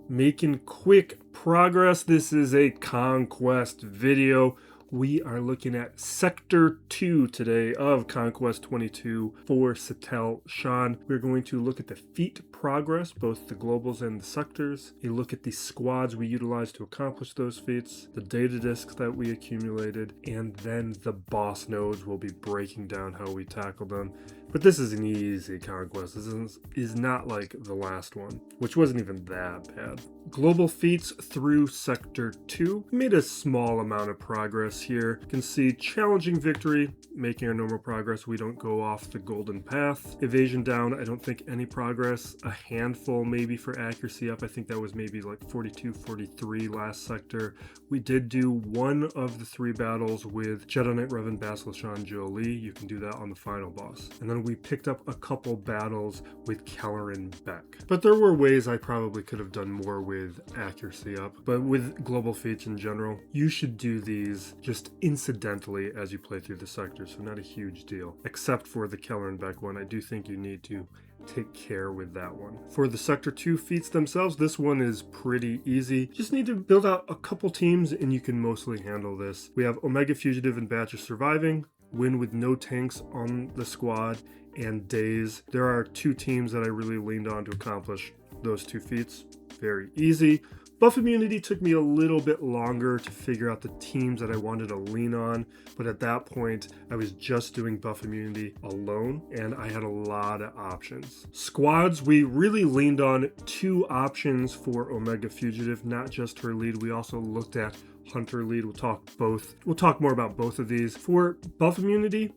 Making quick progress. This is a Conquest video. We are looking at Sector 2 today of Conquest 22 for Satele, Shan. We're going to look at the feat progress, both the globals and the sectors. A look at the squads we utilized to accomplish those feats, the data disks that we accumulated, and then the boss nodes. We'll be breaking down how we tackle them. But this is an easy conquest. This is not like the last one, which wasn't even that bad. Global feats through Sector 2. We made a small amount of progress here. You can see challenging victory, making our normal progress. We don't go off the golden path. Evasion down, I don't think any progress. A handful maybe for accuracy up. I think that was maybe like 42, 43 last sector. We did do one of the 3 battles with Jedi Knight Revan, Basilisk Shan, Jolie. You can do that on the final boss. And then we picked up a couple battles with Keller and Beck. But there were ways I probably could have done more with accuracy up. But with global feats in general, you should do these just incidentally as you play through the sectors, so not a huge deal. Except for the Keller and Beck one, I do think you need to take care with that one. For the Sector 2 feats themselves, this one is pretty easy. Just need to build out a couple teams and you can mostly handle this. We have Omega Fugitive and Batch of Surviving, win with no tanks on the squad, and Days. There are 2 teams that I really leaned on to accomplish those 2 feats. Very easy. Buff immunity took me a little bit longer to figure out the teams that I wanted to lean on, but at that point I was just doing buff immunity alone and I had a lot of options. Squads, we really leaned on 2 options for Omega Fugitive, not just her lead. We also looked at Hunter lead. We'll talk more about both of these. For buff immunity,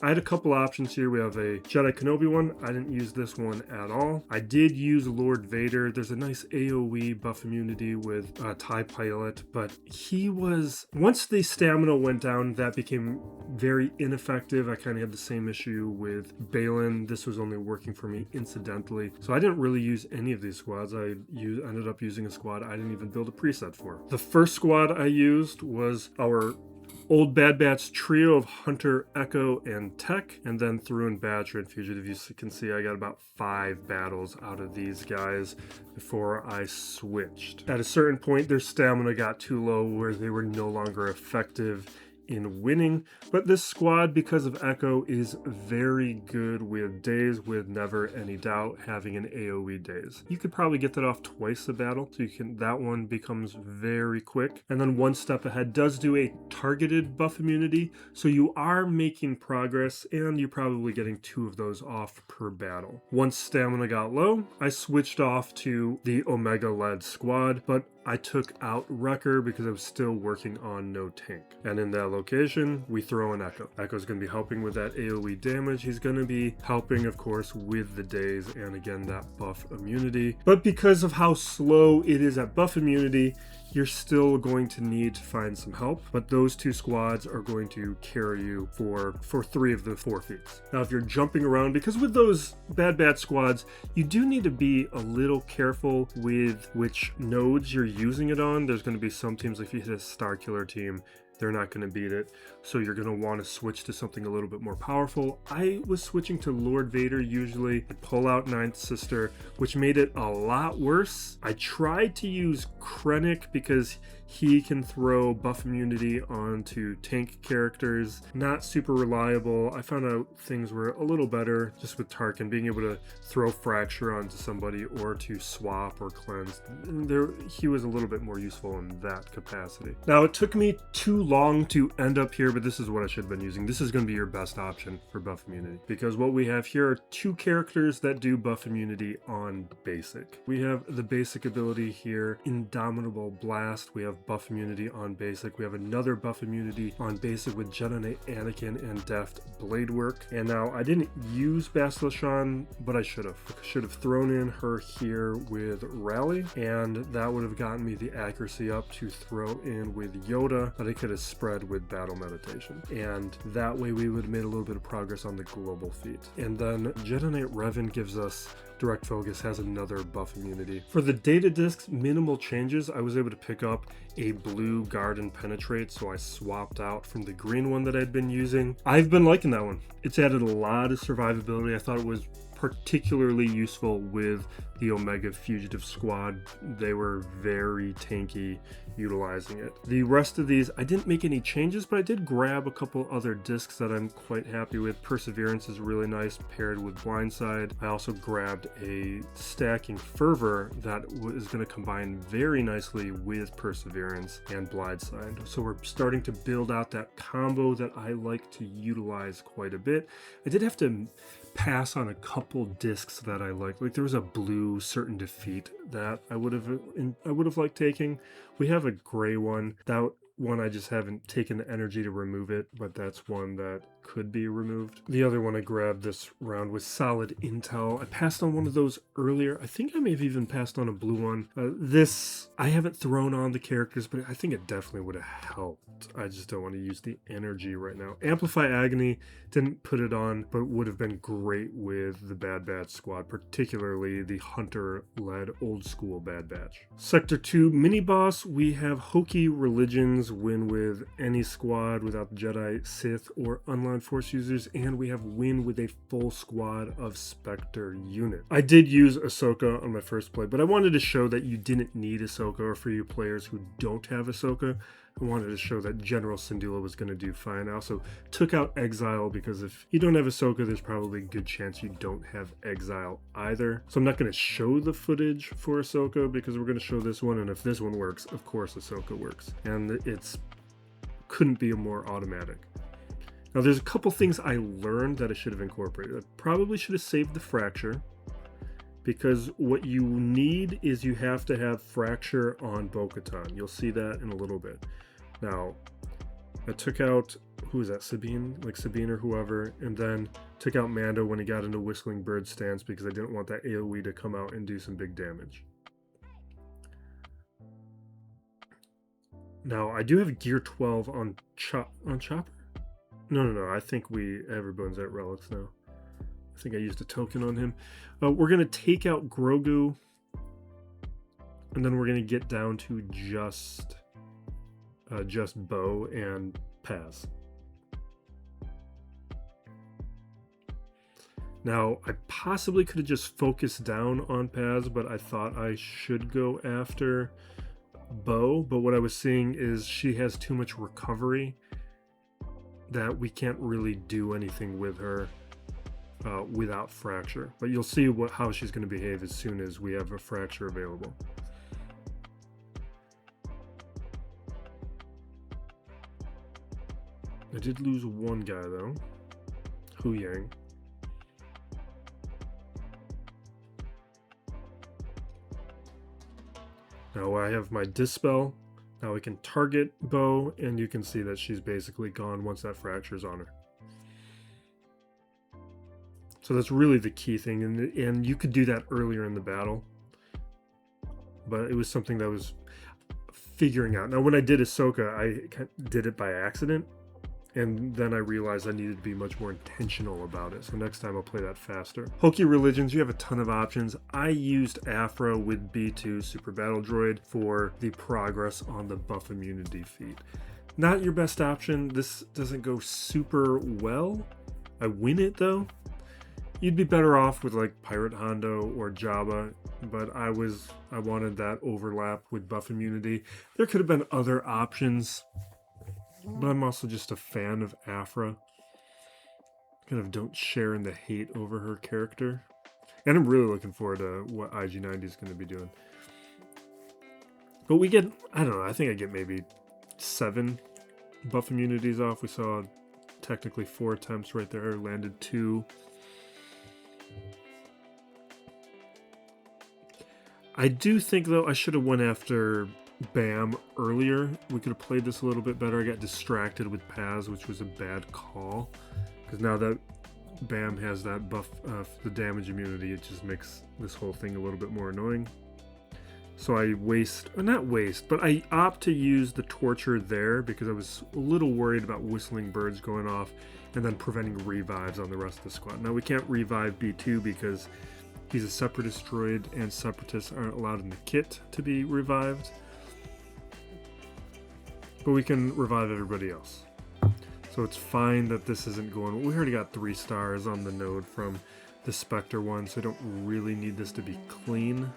I had a couple options here. We have a Jedi Kenobi one. I didn't use this one at all. I did use Lord Vader. There's a nice AoE buff immunity with TIE Pilot, but he was, once the stamina went down, that became very ineffective. I kind of had the same issue with Balin. This was only working for me incidentally. So I didn't really use any of these squads. I ended up using a squad I didn't even build a preset for. The first squad I used was our Old Bad Batch trio of Hunter, Echo, and Tech, and then threw in Badger and Fugitive. You can see I got about 5 battles out of these guys before I switched. At a certain point, their stamina got too low where they were no longer effective in winning, but this squad, because of Echo, is very good with Days, with never any doubt having an AoE Days. You could probably get that off twice a battle, so that one becomes very quick. And then one step ahead does do a targeted buff immunity, so you are making progress and you're probably getting 2 of those off per battle. Once stamina got low, I switched off to the Omega led squad, but I took out Wrecker because I was still working on no tank. And in that location, we throw in Echo. Echo's going to be helping with that AoE damage. He's going to be helping, of course, with the Days and again, that buff immunity. But because of how slow it is at buff immunity, you're still going to need to find some help, but those 2 squads are going to carry you for 3 of the 4 feats. Now, if you're jumping around, because with those Bad Batch squads, you do need to be a little careful with which nodes you're using it on. There's going to be some teams, like if you hit a Star Killer team, they're not going to beat it. So you're going to want to switch to something a little bit more powerful. I was switching to Lord Vader usually. I'd pull out Ninth Sister, which made it a lot worse. I tried to use Krennic because he can throw buff immunity onto tank characters. Not super reliable. I found out things were a little better just with Tarkin being able to throw Fracture onto somebody or to swap or cleanse. He was a little bit more useful in that capacity. Now, it took me too long to end up here, but this is what I should have been using. This is going to be your best option for buff immunity because what we have here are 2 characters that do buff immunity on basic. We have the basic ability here, Indomitable Blast. We have buff immunity on basic. We have another buff immunity on basic with Jedi Knight Anakin and Deft Blade Work. And now I didn't use Basilisk Shan, but I should have. Should have thrown in her here with Rally, and that would have gotten me the accuracy up to throw in with Yoda, but I could have spread with Battle Meditation. And that way we would have made a little bit of progress on the global feat. And then Jedi Knight Revan gives us Direct Focus, has another buff immunity. For the data discs, minimal changes. I was able to pick up a blue Guard and Penetrate, so I swapped out from the green one that I'd been using. I've been liking that one. It's added a lot of survivability. I thought it was particularly useful with the Omega Fugitive Squad. They were very tanky utilizing it. The rest of these, I didn't make any changes, but I did grab a couple other discs that I'm quite happy with. Perseverance is really nice paired with Blindside. I also grabbed a Stacking Fervor that is going to combine very nicely with Perseverance and Blindside. So we're starting to build out that combo that I like to utilize quite a bit. I did have to pass on a couple discs that I like. Like there was a blue Certain Defeat that I would have liked taking. We have a gray one. That one I just haven't taken the energy to remove it, but that's one that could be removed. The other one I grabbed this round was Solid Intel. I passed on one of those earlier. I think I may have even passed on a blue one. This, I haven't thrown on the characters, but I think it definitely would have helped. I just don't want to use the energy right now. Amplify Agony, didn't put it on, but would have been great with the Bad Batch squad, particularly the Hunter-led old school Bad Batch. Sector 2 mini-boss, we have Hokey Religions win with any squad without the Jedi, Sith, or Unlined Force users, and we have win with a full squad of Spectre unit. I did use Ahsoka on my first play, but I wanted to show that you didn't need Ahsoka, or for you players who don't have Ahsoka, I wanted to show that General Syndula was going to do fine. I also took out Exile because if you don't have Ahsoka, there's probably a good chance you don't have Exile either. So I'm not going to show the footage for Ahsoka because we're going to show this one, and if this one works, of course Ahsoka works. And it's couldn't be more automatic. Now there's a couple things I learned that I should have incorporated. I probably should have saved the Fracture, because what you need is you have to have Fracture on Bo-Katan. You'll see that in a little bit. Now, I took out, who is that, Sabine? Like Sabine or whoever, and then took out Mando when he got into Whistling Bird stance because I didn't want that AoE to come out and do some big damage. Now, I do have Gear 12 on Chopper? No, I think everyone's at Relics now. I think I used a token on him. We're going to take out Grogu, and then we're going to get down to just Bo and Paz. Now, I possibly could have just focused down on Paz, but I thought I should go after Bo. But what I was seeing is she has too much recovery that we can't really do anything with her without Fracture. But you'll see how she's going to behave as soon as we have a Fracture available. I did lose one guy though, Hu Yang. Now I have my Dispel. Now we can target Bo, and you can see that she's basically gone once that Fracture's on her. So that's really the key thing, and you could do that earlier in the battle, but it was something that I was figuring out. Now when I did Ahsoka, I did it by accident, and then I realized I needed to be much more intentional about it. So next time I'll play that faster. Hokey Religions, you have a ton of options. I used Aphra with B2 Super Battle Droid for the progress on the buff immunity feat. Not your best option. This doesn't go super well. I win it though. You'd be better off with like Pirate Hondo or Jabba, but I wanted that overlap with buff immunity. There could have been other options, but I'm also just a fan of Aphra. Kind of don't share in the hate over her character. And I'm really looking forward to what IG90 is going to be doing. But we get, I don't know, I think I get maybe 7 buff immunities off. We saw technically 4 attempts right there, landed 2. I do think though I should have went after Bam earlier. We could have played this a little bit better. I got distracted with Paz, which was a bad call, because now that Bam has that buff, the damage immunity, it just makes this whole thing a little bit more annoying. So I I opt to use the Torture there because I was a little worried about Whistling Birds going off and then preventing revives on the rest of the squad. Now we can't revive B2 because he's a Separatist droid, and Separatists aren't allowed in the kit to be revived. But we can revive everybody else. So it's fine that this isn't going. We already got 3 stars on the node from the Spectre one, so I don't really need this to be clean.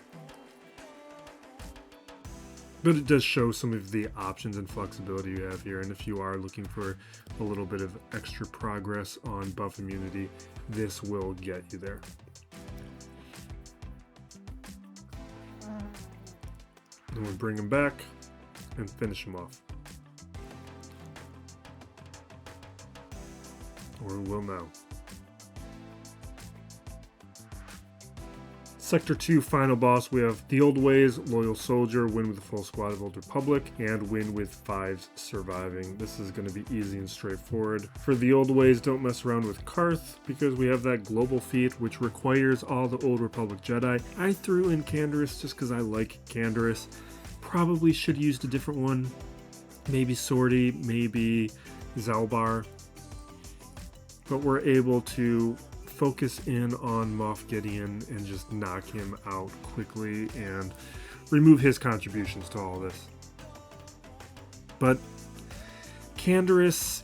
But it does show some of the options and flexibility you have here, and if you are looking for a little bit of extra progress on buff immunity, this will get you there. Then we'll bring him back and finish him off. Or we will now. Sector 2 final boss, we have the Old Ways, Loyal Soldier, win with a full squad of Old Republic, and win with 5s surviving. This is going to be easy and straightforward. For the Old Ways, don't mess around with Karth, because we have that global feat, which requires all the Old Republic Jedi. I threw in Canderous just because I like Canderous. Probably should have used a different one. Maybe Sortie, maybe Zalbar. But we're able to focus in on Moff Gideon and just knock him out quickly and remove his contributions to all this. But Canderous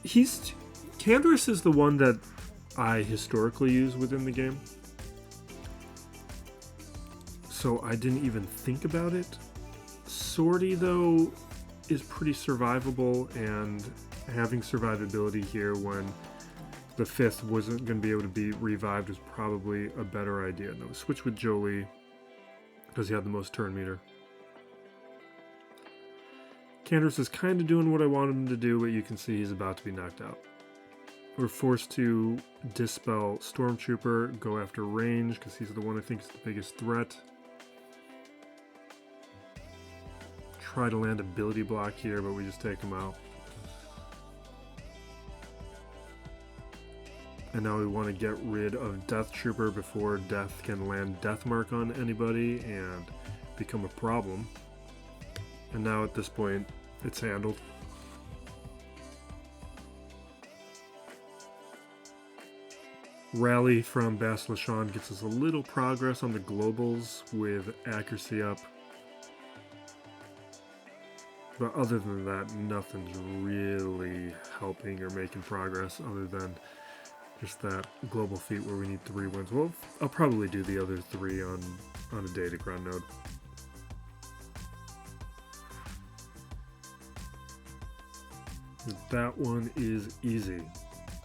is the one that I historically use within the game. So I didn't even think about it. Sortie, though, is pretty survivable, and having survivability here when the 5th wasn't going to be able to be revived was probably a better idea. No, switch with Jolie because he had the most turn meter. Canderous is kind of doing what I wanted him to do, but you can see he's about to be knocked out. We're forced to dispel Stormtrooper, go after range because he's the one I think is the biggest threat. Try to land ability block here, but we just take him out. And now we want to get rid of Death Trooper before Death can land Death Mark on anybody and become a problem. And now at this point, it's handled. Rally from Bastila Shan gets us a little progress on the globals with accuracy up. But other than that, nothing's really helping or making progress other than just that global feat where we need 3 wins. Well, I'll probably do the other 3 on a Datacron node. That one is easy.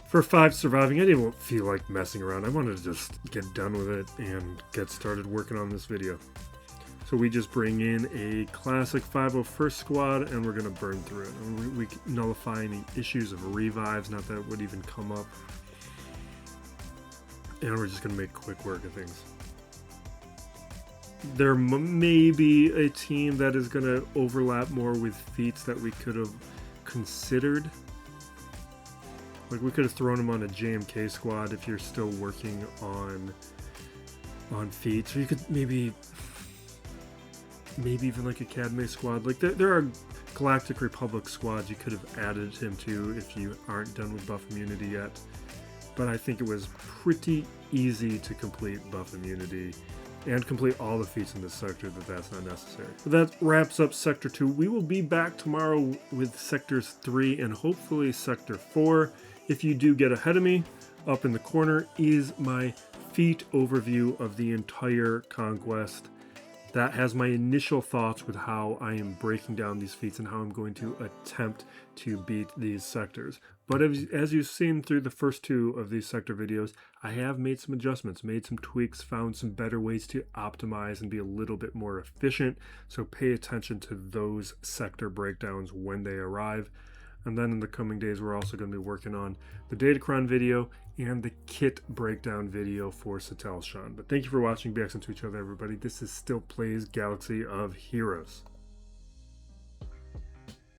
For 5 surviving, I didn't feel like messing around. I wanted to just get done with it and get started working on this video. So we just bring in a classic 501st squad and we're going to burn through it. And we nullify any issues of revives, not that it would even come up. And we're just going to make quick work of things. There may be a team that is going to overlap more with feats that we could have considered. Like we could have thrown them on a JMK squad if you're still working on feats. Or you could maybe even like a Cadme squad. Like there are Galactic Republic squads you could have added him to if you aren't done with buff immunity yet. But I think it was pretty easy to complete buff immunity and complete all the feats in this sector that's not necessary. But that wraps up Sector 2. We will be back tomorrow with Sectors 3 and hopefully Sector 4. If you do get ahead of me, up in the corner is my feat overview of the entire Conquest. That has my initial thoughts with how I am breaking down these feats and how I'm going to attempt to beat these sectors. But as you've seen through the first 2 of these sector videos, I have made some adjustments, made some tweaks, found some better ways to optimize and be a little bit more efficient. So pay attention to those sector breakdowns when they arrive. And then in the coming days, we're also going to be working on the Datacron video and the kit breakdown video for Satele Shan. But thank you for watching. Be excellent to each other, everybody. This is Still Plays Galaxy of Heroes.